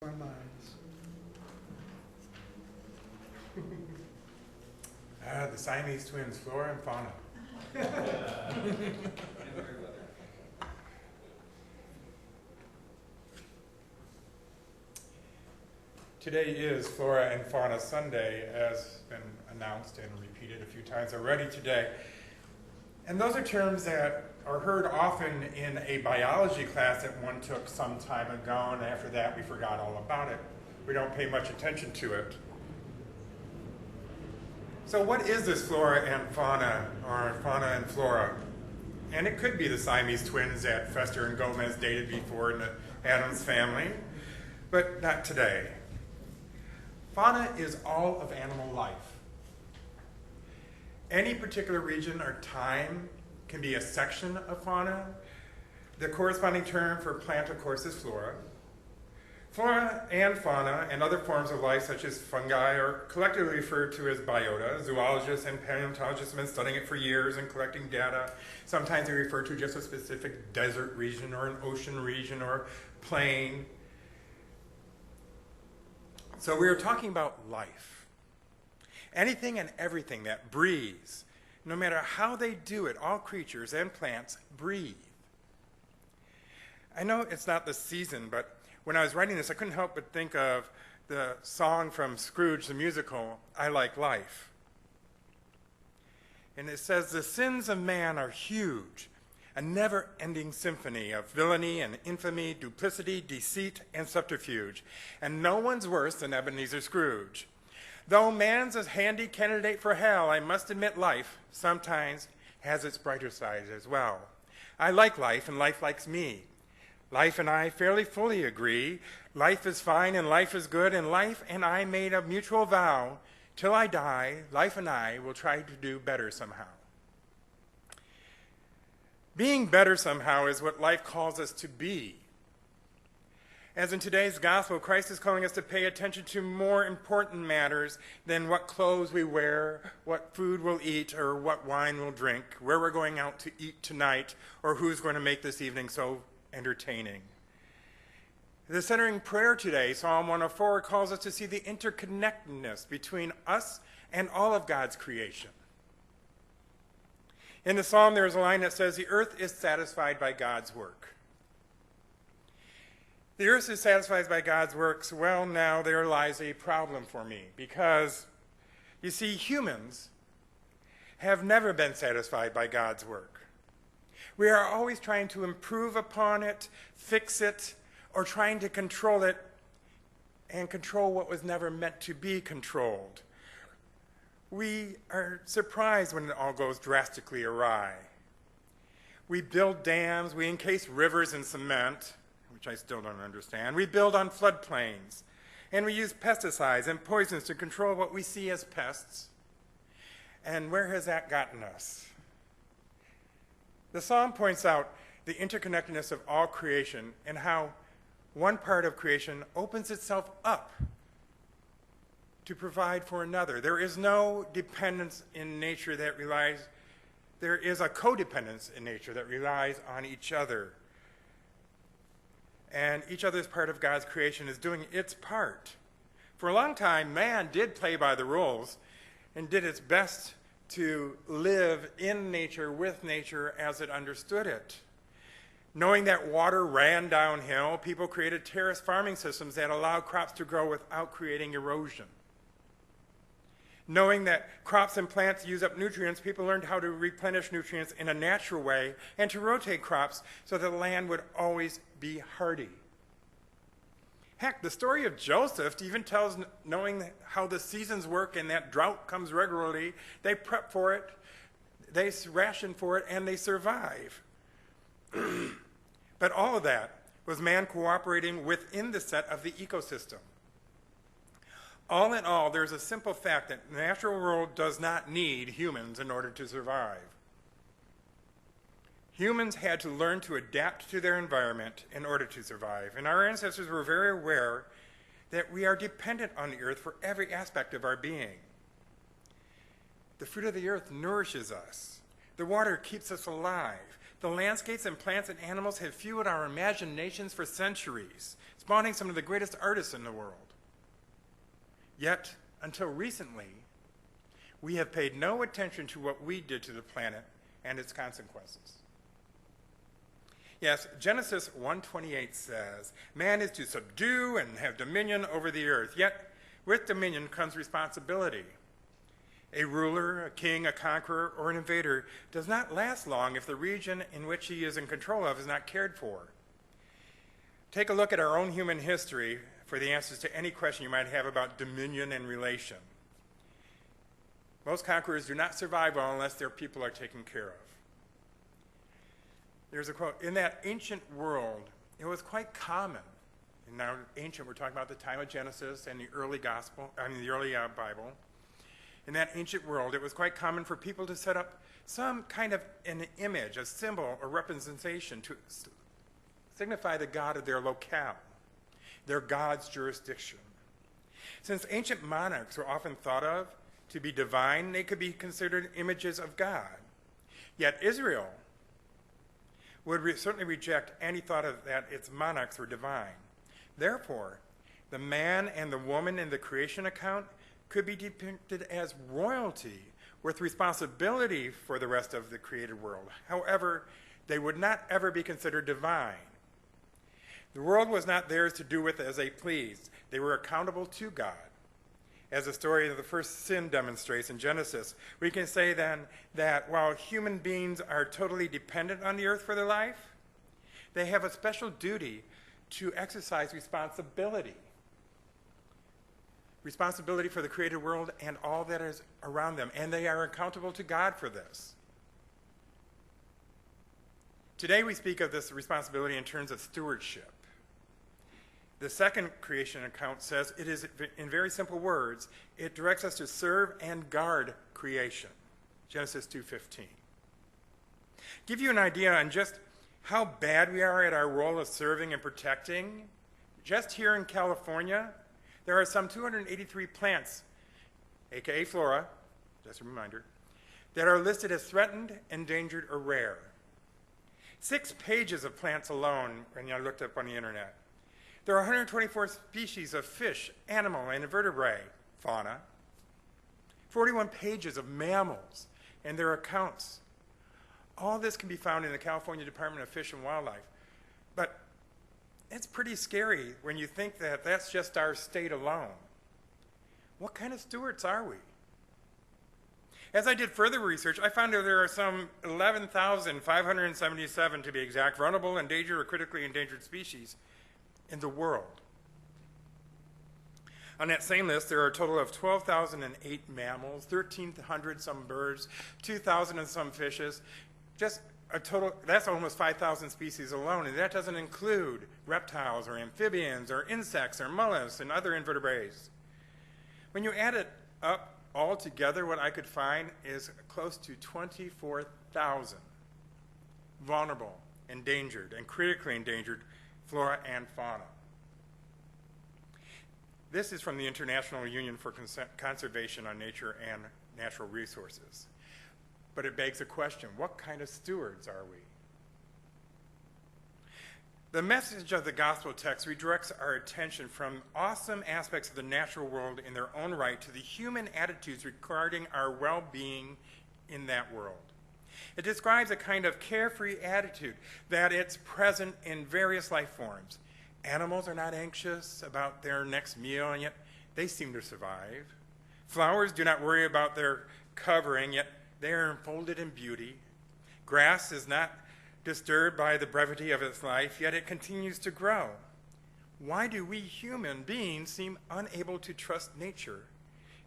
our minds. The Siamese twins, flora and fauna. Today is Flora and Fauna Sunday, as been announced and repeated a few times already today. And those are terms that are heard often in a biology class that one took some time ago, and after that we forgot all about it. We don't pay much attention to it. So what is this flora and fauna, or fauna and flora? And it could be the Siamese twins that Fester and Gomez dated before in the Addams family, but not today. Fauna is all of animal life. Any particular region or time can be a section of fauna. The corresponding term for plant, of course, is flora. Flora and fauna and other forms of life, such as fungi, are collectively referred to as biota. Zoologists and paleontologists have been studying it for years and collecting data. Sometimes they refer to just a specific desert region or an ocean region or plain. So we are talking about life. Anything and everything that breathes, no matter how they do it, all creatures and plants breathe. I know it's not the season, but when I was writing this, I couldn't help but think of the song from Scrooge, the musical, I Like Life. And it says, the sins of man are huge, a never-ending symphony of villainy and infamy, duplicity, deceit, and subterfuge. And no one's worse than Ebenezer Scrooge. Though man's a handy candidate for hell, I must admit life sometimes has its brighter side as well. I like life, and life likes me. Life and I fairly fully agree. Life is fine and life is good, and life and I made a mutual vow. Till I die, life and I will try to do better somehow. Being better somehow is what life calls us to be. As in today's gospel, Christ is calling us to pay attention to more important matters than what clothes we wear, what food we'll eat, or what wine we'll drink, where we're going out to eat tonight, or who's going to make this evening so entertaining. The centering prayer today, Psalm 104, calls us to see the interconnectedness between us and all of God's creation. In the psalm, there is a line that says, the earth is satisfied by God's work. The earth is satisfied by God's works. Well, now there lies a problem for me, because, you see, humans have never been satisfied by God's work. We are always trying to improve upon it, fix it, or trying to control it, and control what was never meant to be controlled. We are surprised when it all goes drastically awry. We build dams, we encase rivers in cement, which I still don't understand. We build on floodplains, and we use pesticides and poisons to control what we see as pests. And where has that gotten us? The psalm points out the interconnectedness of all creation and how one part of creation opens itself up to provide for another. There is no dependence in nature that relies, there is a codependence in nature that relies on each other. And each other's part of God's creation is doing its part. For a long time, man did play by the rules and did its best to live in nature, with nature, as it understood it. Knowing that water ran downhill, people created terrace farming systems that allowed crops to grow without creating erosion. Knowing that crops and plants use up nutrients, people learned how to replenish nutrients in a natural way and to rotate crops so that the land would always be hardy. Heck, the story of Joseph even tells, knowing how the seasons work and that drought comes regularly, they prep for it, they ration for it, and they survive. But all of that was man cooperating within the set of the ecosystem. All in all, there's a simple fact that the natural world does not need humans in order to survive. Humans had to learn to adapt to their environment in order to survive, and our ancestors were very aware that we are dependent on the earth for every aspect of our being. The fruit of the earth nourishes us. The water keeps us alive. The landscapes and plants and animals have fueled our imaginations for centuries, spawning some of the greatest artists in the world. Yet, until recently, we have paid no attention to what we did to the planet and its consequences. Yes, Genesis 1:28 says, man is to subdue and have dominion over the earth, yet with dominion comes responsibility. A ruler, a king, a conqueror, or an invader does not last long if the region in which he is in control of is not cared for. Take a look at our own human history for the answers to any question you might have about dominion and relation. Most conquerors do not survive well unless their people are taken care of. There's a quote, in that ancient world, it was quite common, and now ancient, we're talking about the time of Genesis and the early Bible. In that ancient world, it was quite common for people to set up some kind of an image, a symbol, a representation to signify the god of their locale, their god's jurisdiction. Since ancient monarchs were often thought of to be divine, they could be considered images of God. Yet Israel would certainly reject any thought of that its monarchs were divine. Therefore, the man and the woman in the creation account could be depicted as royalty with responsibility for the rest of the created world. However, they would not ever be considered divine. The world was not theirs to do with as they pleased. They were accountable to God. As the story of the first sin demonstrates in Genesis, we can say then that while human beings are totally dependent on the earth for their life, they have a special duty to exercise responsibility. Responsibility for the created world and all that is around them, and they are accountable to God for this. Today we speak of this responsibility in terms of stewardship. The second creation account says it is, in very simple words, it directs us to serve and guard creation. Genesis 2:15. Give you an idea on just how bad we are at our role of serving and protecting. Just here in California, there are some 283 plants, aka flora, just a reminder, that are listed as threatened, endangered, or rare. 6 pages of plants alone when I looked up on the internet. There are 124 species of fish, animal, and invertebrate fauna, 41 pages of mammals and their accounts. All this can be found in the California Department of Fish and Wildlife. But it's pretty scary when you think that that's just our state alone. What kind of stewards are we? As I did further research, I found that there are some 11,577, to be exact, vulnerable, endangered, or critically endangered species in the world. On that same list, there are a total of 12,008 mammals, 1,300 some birds, 2,000 and some fishes, just a total, that's almost 5,000 species alone, and that doesn't include reptiles or amphibians or insects or mollusks and other invertebrates. When you add it up all together, what I could find is close to 24,000 vulnerable, endangered, and critically endangered flora and fauna. This is from the International Union for Conservation on Nature and Natural Resources. But it begs a question, what kind of stewards are we? The message of the gospel text redirects our attention from awesome aspects of the natural world in their own right to the human attitudes regarding our well-being in that world. It describes a kind of carefree attitude that it's present in various life forms. Animals are not anxious about their next meal, and yet they seem to survive. Flowers do not worry about their covering, yet they are enfolded in beauty. Grass is not disturbed by the brevity of its life, yet it continues to grow. Why do we human beings seem unable to trust nature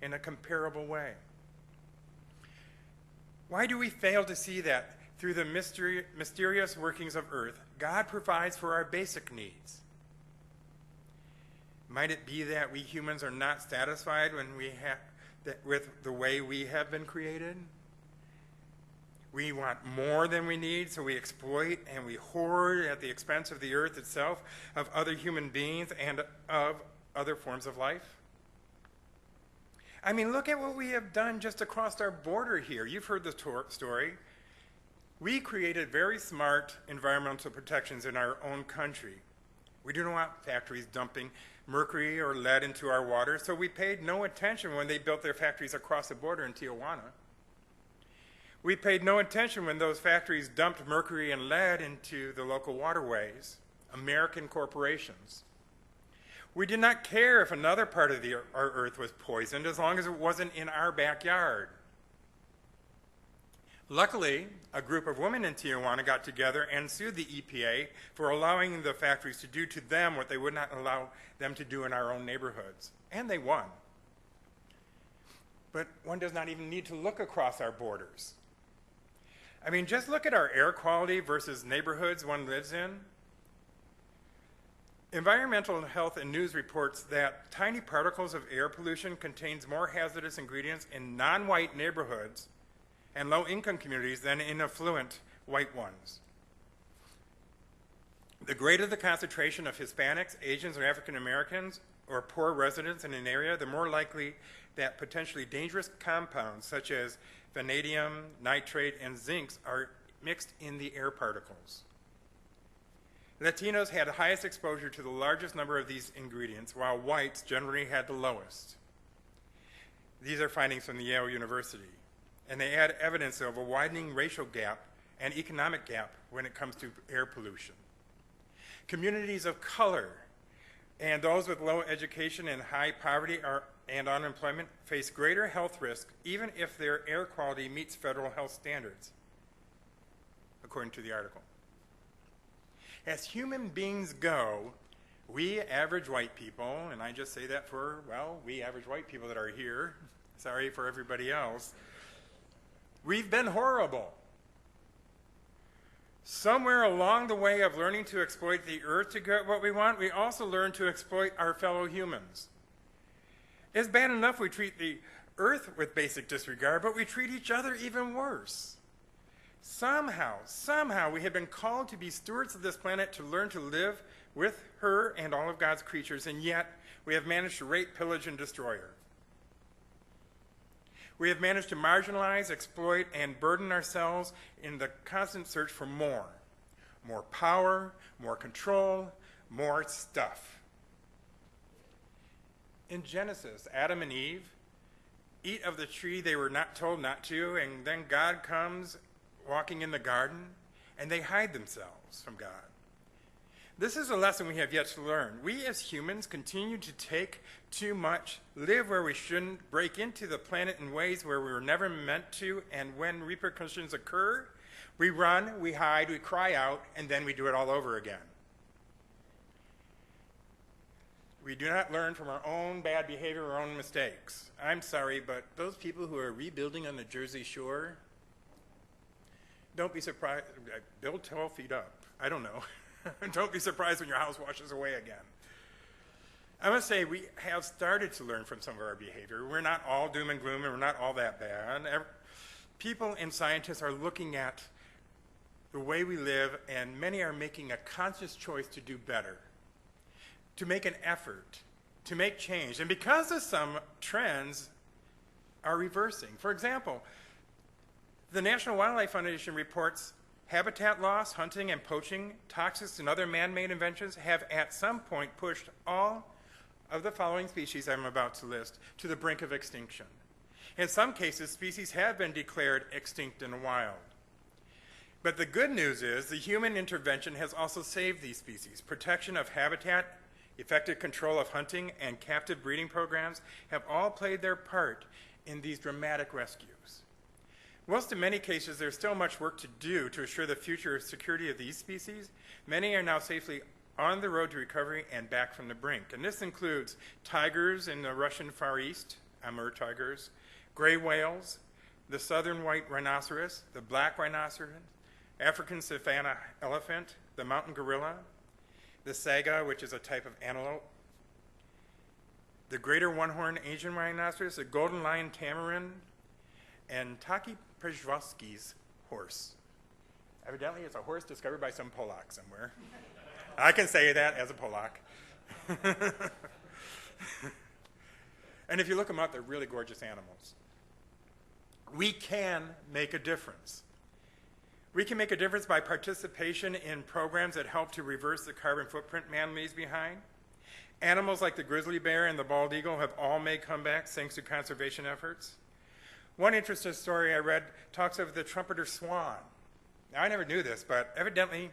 in a comparable way? Why do we fail to see that through the mysterious workings of earth, God provides for our basic needs? Might it be that we humans are not satisfied with the way we have been created? We want more than we need, so we exploit and we hoard at the expense of the earth itself, of other human beings, and of other forms of life. I mean, look at what we have done just across our border here. You've heard the story. We created very smart environmental protections in our own country. We do not want factories dumping mercury or lead into our water, so we paid no attention when they built their factories across the border in Tijuana. We paid no attention when those factories dumped mercury and lead into the local waterways, American corporations. We did not care if another part of our earth was poisoned as long as it wasn't in our backyard. Luckily, a group of women in Tijuana got together and sued the EPA for allowing the factories to do to them what they would not allow them to do in our own neighborhoods. And they won. But one does not even need to look across our borders. I mean, just look at our air quality versus neighborhoods one lives in. Environmental Health and News reports that tiny particles of air pollution contains more hazardous ingredients in non-white neighborhoods and low-income communities than in affluent white ones. The greater the concentration of Hispanics, Asians, or African Americans, or poor residents in an area, the more likely that potentially dangerous compounds such as vanadium, nitrate, and zincs are mixed in the air particles. Latinos had the highest exposure to the largest number of these ingredients, while whites generally had the lowest. These are findings from the Yale University. And they add evidence of a widening racial gap and economic gap when it comes to air pollution. Communities of color and those with low education and high poverty and unemployment face greater health risk even if their air quality meets federal health standards, according to the article. As human beings go, we average white people, and I just say that for, well, we average white people that are here, sorry for everybody else, we've been horrible. Somewhere along the way of learning to exploit the earth to get what we want, we also learn to exploit our fellow humans. It's bad enough we treat the earth with basic disregard, but we treat each other even worse. Somehow we have been called to be stewards of this planet, to learn to live with her and all of God's creatures, and yet we have managed to rape, pillage, and destroy her. We have managed to marginalize, exploit, and burden ourselves in the constant search for more. More power, more control, more stuff. In Genesis, Adam and Eve eat of the tree they were not told not to, and then God comes walking in the garden, and they hide themselves from God. This is a lesson we have yet to learn. We as humans continue to take too much, live where we shouldn't, break into the planet in ways where we were never meant to, and when repercussions occur, we run, we hide, we cry out, and then we do it all over again. We do not learn from our own bad behavior, our own mistakes. I'm sorry, but those people who are rebuilding on the Jersey Shore, don't be surprised. Build 12 feet up. I don't know. Don't be surprised when your house washes away again. I must say, we have started to learn from some of our behavior. We're not all doom and gloom, and we're not all that bad. People and scientists are looking at the way we live, and many are making a conscious choice to do better, to make an effort, to make change. And because of some trends are reversing. For example, the National Wildlife Foundation reports habitat loss, hunting and poaching, toxics, and other man-made inventions have at some point pushed all of the following species I'm about to list to the brink of extinction. In some cases, species have been declared extinct in the wild. But the good news is the human intervention has also saved these species. Protection of habitat, effective control of hunting, and captive breeding programs have all played their part in these dramatic rescues. Whilst in many cases there's still much work to do to assure the future security of these species, many are now safely on the road to recovery and back from the brink. And this includes tigers in the Russian Far East, Amur tigers, gray whales, the southern white rhinoceros, the black rhinoceros, African savanna elephant, the mountain gorilla, the saga, which is a type of antelope, the greater one-horned Asian rhinoceros, the golden lion tamarin, and Taki Przewalski's horse. Evidently, it's a horse discovered by some Polak somewhere. I can say that as a Polak. And if you look them up, they're really gorgeous animals. We can make a difference. We can make a difference by participation in programs that help to reverse the carbon footprint man leaves behind. Animals like the grizzly bear and the bald eagle have all made comebacks thanks to conservation efforts. One interesting story I read talks of the trumpeter swan. Now, I never knew this, but evidently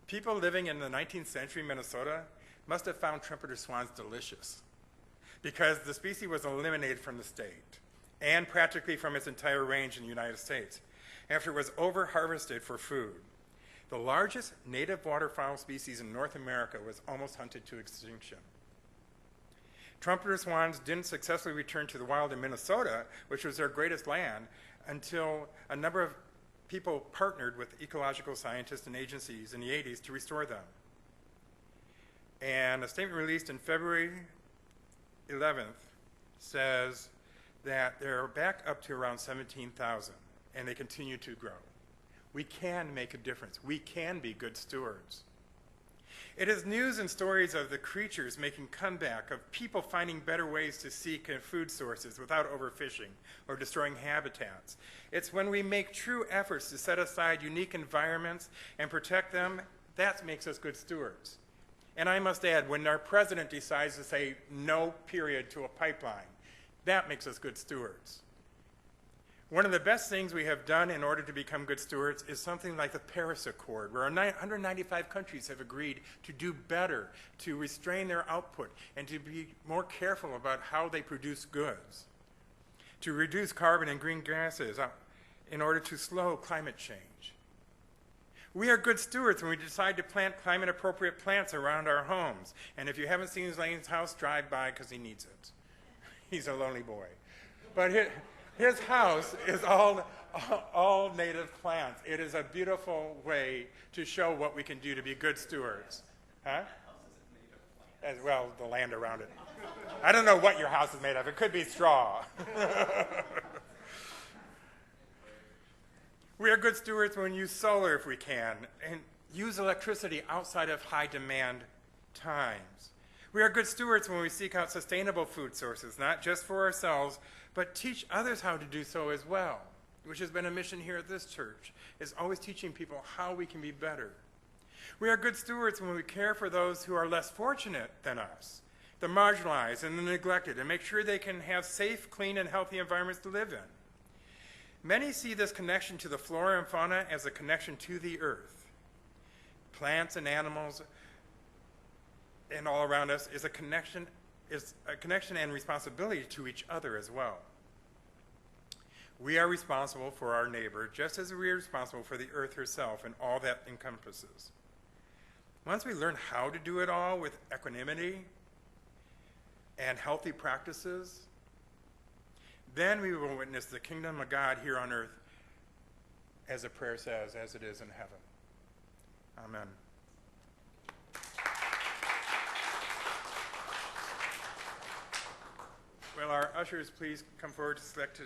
people living in the 19th century Minnesota must have found trumpeter swans delicious because the species was eliminated from the state and practically from its entire range in the United States after it was over-harvested for food. The largest native waterfowl species in North America was almost hunted to extinction. Trumpeter swans didn't successfully return to the wild in Minnesota, which was their greatest land, until a number of people partnered with ecological scientists and agencies in the 80s to restore them. And a statement released in February 11th says that they're back up to around 17,000, and they continue to grow. We can make a difference. We can be good stewards. It is news and stories of the creatures making comeback, of people finding better ways to seek food sources without overfishing or destroying habitats. It's when we make true efforts to set aside unique environments and protect them, that makes us good stewards. And I must add, when our president decides to say no period to a pipeline, that makes us good stewards. One of the best things we have done in order to become good stewards is something like the Paris Accord, where 195 countries have agreed to do better, to restrain their output, and to be more careful about how they produce goods, to reduce carbon and green gases in order to slow climate change. We are good stewards when we decide to plant climate-appropriate plants around our homes. And if you haven't seen Lane's house, drive by because he needs it. He's a lonely boy. But his house is all native plants. It is a beautiful way to show what we can do to be good stewards. Huh? As well, the land around it. I don't know what your house is made of. It could be straw. We are good stewards when we use solar if we can, and use electricity outside of high demand times. We are good stewards when we seek out sustainable food sources, not just for ourselves, but teach others how to do so as well, which has been a mission here at this church, is always teaching people how we can be better. We are good stewards when we care for those who are less fortunate than us, the marginalized and the neglected, and make sure they can have safe, clean, and healthy environments to live in. Many see this connection to the flora and fauna as a connection to the earth. Plants and animals and all around us is a connection and responsibility to each other as well. We are responsible for our neighbor just as we are responsible for the earth herself and all that encompasses. Once we learn how to do it all with equanimity and healthy practices, then we will witness the kingdom of God here on earth, as the prayer says, as it is in heaven. Amen. Will our ushers please come forward to collect